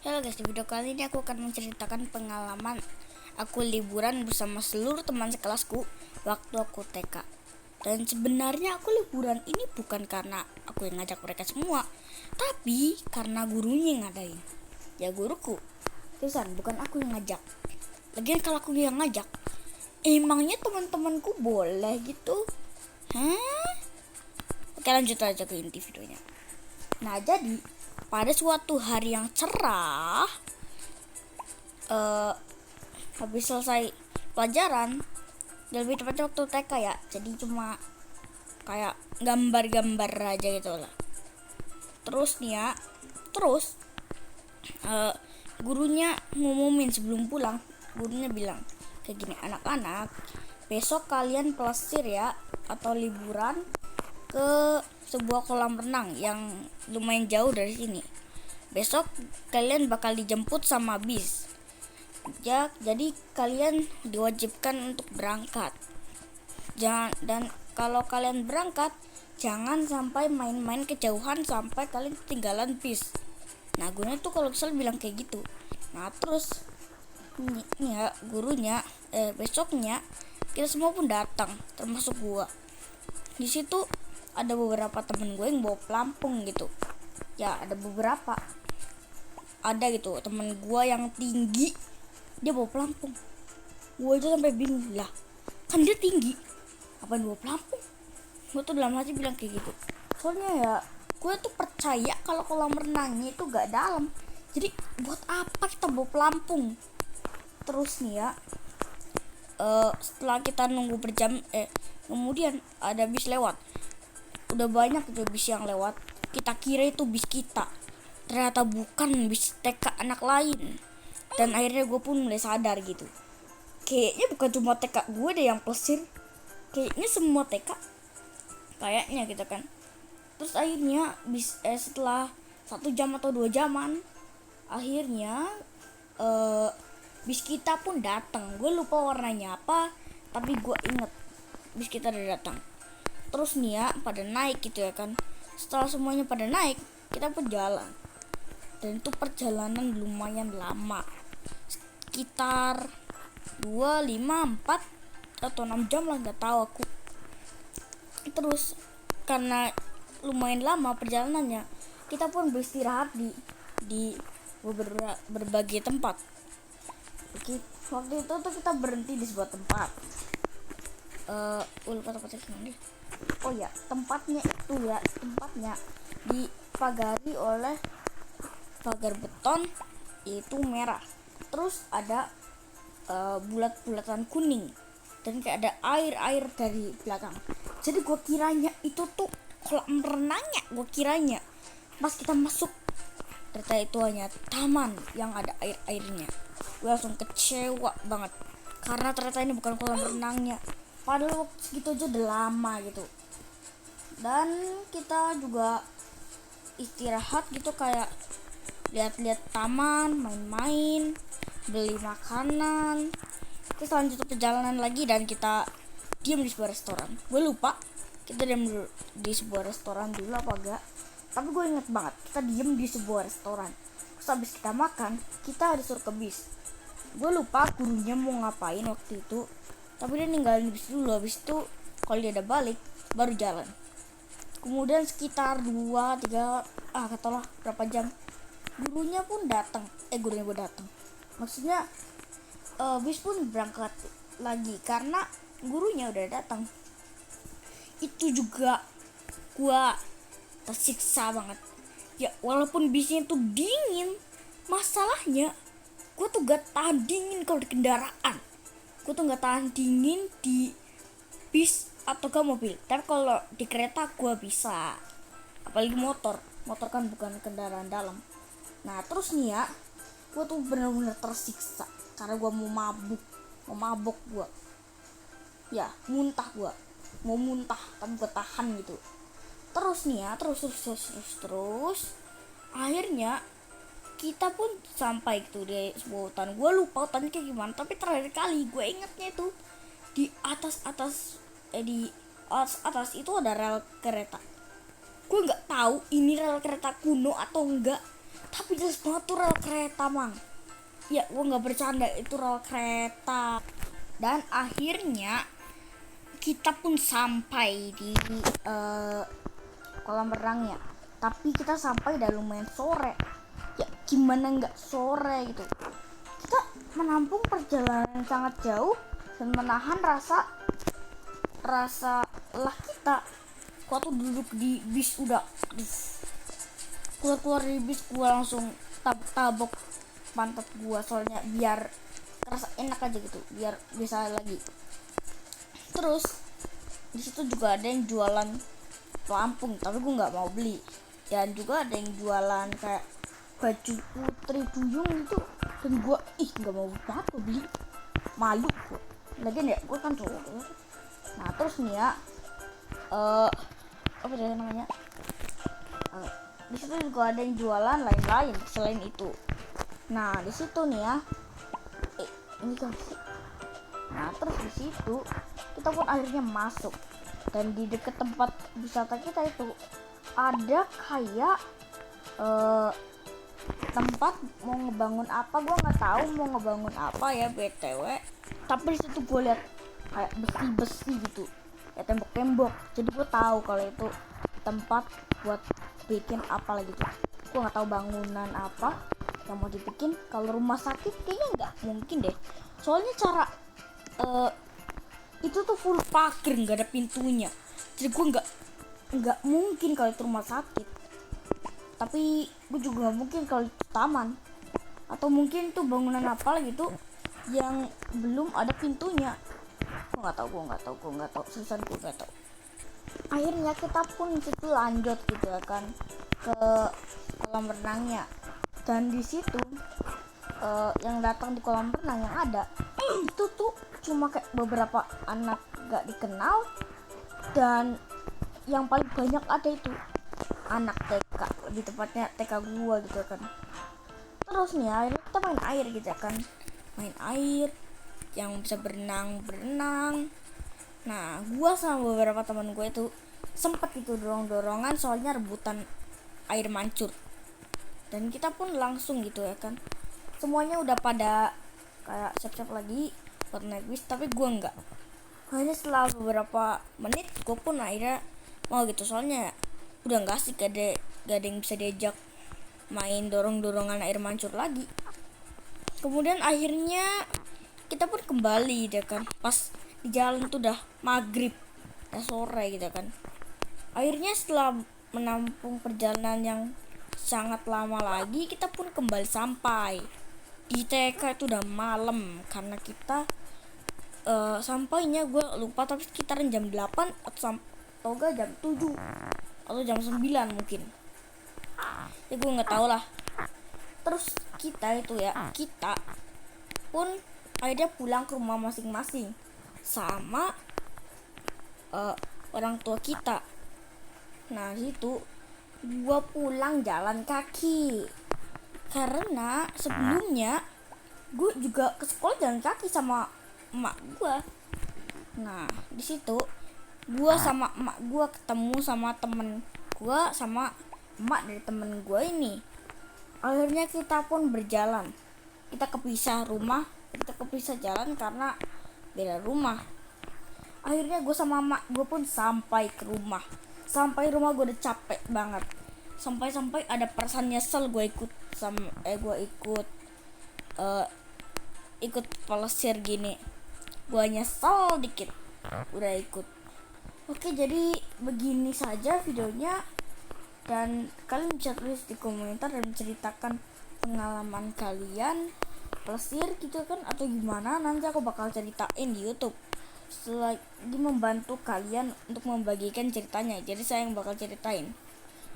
Halo guys, di video kali ini aku akan menceritakan pengalaman aku liburan bersama seluruh teman sekelasku waktu aku TK. Dan sebenarnya aku liburan ini bukan karena aku yang ngajak mereka semua, tapi karena gurunya yang ngadain. Ya guruku, terusan bukan aku yang ngajak. Lagian kalau aku yang ngajak, emangnya teman-temanku boleh gitu? Hah? Oke, lanjut aja ke inti videonya. Nah, jadi pada suatu hari yang cerah, eh, habis selesai pelajaran, lebih tepatnya waktu TK ya, jadi cuma kayak gambar-gambar aja gitu lah. Terus nih ya, terus eh, gurunya ngumumin sebelum pulang. Gurunya bilang kayak gini, anak-anak, besok kalian pelesir ya atau liburan ke sebuah kolam renang yang lumayan jauh dari sini. Besok kalian bakal dijemput sama bis. Ya, jadi kalian diwajibkan untuk berangkat. Jangan, dan kalau kalian berangkat, jangan sampai main-main kejauhan sampai kalian ketinggalan bis. Nah, gurunya tuh kalau misalnya bilang kayak gitu. Nah, terus nih ya gurunya besoknya kita semua pun datang, termasuk gua. Di situ ada beberapa temen gue yang bawa pelampung gitu. Ya, ada beberapa. Ada gitu temen gue yang tinggi, dia bawa pelampung. Gue aja sampai bingung lah, kan dia tinggi ngapain bawa pelampung. Gue tuh dalam hati bilang kayak gitu, soalnya ya gue tuh percaya kalau kolam renangnya itu gak dalam, jadi buat apa kita bawa pelampung. Terus nih ya, setelah kita nunggu berjam, kemudian ada bis lewat. Udah banyak tuh bis yang lewat, kita kira itu bis kita, ternyata bukan, bis TK anak lain. Dan akhirnya gue pun mulai sadar gitu, kayaknya bukan cuma TK gue deh yang plesir, kayaknya semua TK kayaknya gitu kan. Terus akhirnya setelah 1 jam atau 2 jaman, akhirnya bis kita pun datang. Gue lupa warnanya apa, tapi gue inget bis kita udah datang. Terus nih ya pada naik gitu ya kan. Setelah semuanya pada naik, kita pun jalan. Dan itu perjalanan lumayan lama, sekitar 2, 5, 4 atau 6 jam lah, nggak tahu aku. Terus karena lumayan lama perjalanannya, kita pun beristirahat di berbagai tempat. Waktu itu tuh kita berhenti di sebuah tempat. Lupa tempatnya sendiri. Oh ya, tempatnya dipagari oleh pagar beton itu merah. Terus ada bulat-bulatan kuning dan kayak ada air dari belakang. Jadi gue kiranya itu tuh kolam renangnya, gue kiranya. Pas kita masuk, ternyata itu hanya taman yang ada air-airnya. Gue langsung kecewa banget karena ternyata ini bukan kolam renangnya. Padahal waktu segitu aja udah lama gitu. Dan kita juga istirahat gitu, kayak lihat-lihat taman, main-main, beli makanan. Terus lanjut perjalanan lagi dan kita diam di sebuah restoran. Gue lupa kita diam di sebuah restoran dulu apa enggak, tapi gue inget banget kita diem di sebuah restoran. Terus habis kita makan, kita disuruh ke bis. Gue lupa gurunya mau ngapain waktu itu, tapi dia ninggalin bis dulu. Habis itu kalau dia ada balik baru jalan. Kemudian sekitar 2-3 katalah berapa jam, gurunya pun datang. Maksudnya bis pun berangkat lagi karena gurunya udah datang. Itu juga gua tersiksa banget ya, walaupun bisnya itu dingin. Masalahnya gua tuh gak tahan dingin kalau di kendaraan. Gua tuh gak tahan dingin di bis atau ke mobil, tapi kalau di kereta gua bisa, apalagi motor kan bukan kendaraan dalam. Nah terus nih ya, gua tuh bener-bener tersiksa karena gua mau mabuk gua ya, mau muntah tapi gue tahan gitu. Terus nih ya, terus akhirnya kita pun sampai gitu di sebuah hutan. Gue lupa hutannya kayak gimana, tapi terakhir kali gue ingetnya itu di atas itu ada rel kereta. Gue nggak tahu ini rel kereta kuno atau enggak, tapi jelas banget tuh rel kereta mang. Ya gue nggak bercanda, itu rel kereta. Dan akhirnya kita pun sampai di kolam renang ya, tapi kita sampai udah lumayan sore. Ya gimana nggak sore gitu, kita menampung perjalanan sangat jauh dan menahan rasa lelah kita. Gua tuh duduk di bis, udah keluar dari bis gua langsung tabok pantat gua, soalnya biar terasa enak aja gitu, biar bisa lagi. Terus di situ juga ada yang jualan pelampung, tapi gue nggak mau beli. Dan juga ada yang jualan kayak baju putri duyung gitu, dan gue nggak mau banget gue beli, malu gue. Lagian ya gue kan cowok. Nah terus nih ya, apa sih namanya, di situ juga ada yang jualan lain-lain selain itu. Nah di situ nih ya, ini kan sih. Nah terus di situ kita pun akhirnya masuk, dan di dekat tempat wisata kita itu ada kayak tempat mau ngebangun apa, gue nggak tahu mau ngebangun apa ya btw. Tapi di situ gue lihat kayak besi-besi gitu, kayak tembok-tembok. Jadi gue tahu kalau itu tempat buat bikin apa lagi tuh. Gue nggak tahu bangunan apa yang mau dibikin. Kalau rumah sakit kayaknya nggak mungkin deh, soalnya cara itu tuh full pagar, nggak ada pintunya. Jadi gue nggak mungkin kalau itu rumah sakit. Tapi gue juga nggak mungkin kalau itu taman, atau mungkin tuh bangunan apa gitu yang belum ada pintunya. Gue nggak tahu, seriusan gue nggak tahu. Akhirnya kita pun situ lanjut gitu ya kan ke kolam renangnya. Dan di situ yang datang di kolam renang yang ada itu tuh cuma kayak beberapa anak gak dikenal, dan yang paling banyak ada itu anak TK, lebih tepatnya TK gua gitu kan. Terus nih akhirnya kita main air gitu kan, main air yang bisa berenang. Nah gua sama beberapa teman gue itu sempet itu dorong-dorongan soalnya rebutan air mancur, dan kita pun langsung gitu ya kan, semuanya udah pada kayak siap-siap lagi buat naik bis, tapi gue enggak. Hanya setelah beberapa menit gue pun akhirnya mau gitu, soalnya udah nggak asik, gak ada yang bisa diajak main dorong-dorongan air mancur lagi. Kemudian akhirnya kita pun kembali ya kan, pas di jalan tuh udah maghrib, udah sore gitu kan. Akhirnya setelah menampung perjalanan yang sangat lama lagi, kita pun kembali sampai di TK. Itu udah malam karena kita sampainya gue lupa, tapi sekitaran jam 8 atau enggak jam 7 atau jam 9 mungkin ya, gue nggak tahu lah. Terus kita pun akhirnya pulang ke rumah masing-masing sama orang tua kita. Nah situ gue pulang jalan kaki, karena sebelumnya gue juga ke sekolah jalan kaki sama emak gue. Nah di situ gue sama emak gue ketemu sama temen gue sama emak dari temen gue ini. Akhirnya kita pun berjalan, kita kepisah rumah, kita kepisah jalan karena beda rumah. Akhirnya gue sama emak gue pun sampai ke rumah. Sampai rumah gue udah capek banget, sampai ada perasaan nyesel gue ikut ikut pelesir gini. Gue nyesel dikit udah ikut. Oke, jadi begini saja videonya, dan kalian bisa tulis di komentar dan menceritakan pengalaman kalian pelesir gitu kan, atau gimana. Nanti aku bakal ceritain di YouTube selagi membantu kalian untuk membagikan ceritanya. Jadi saya yang bakal ceritain.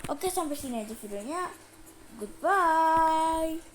Oke, sampai sini aja videonya. Goodbye.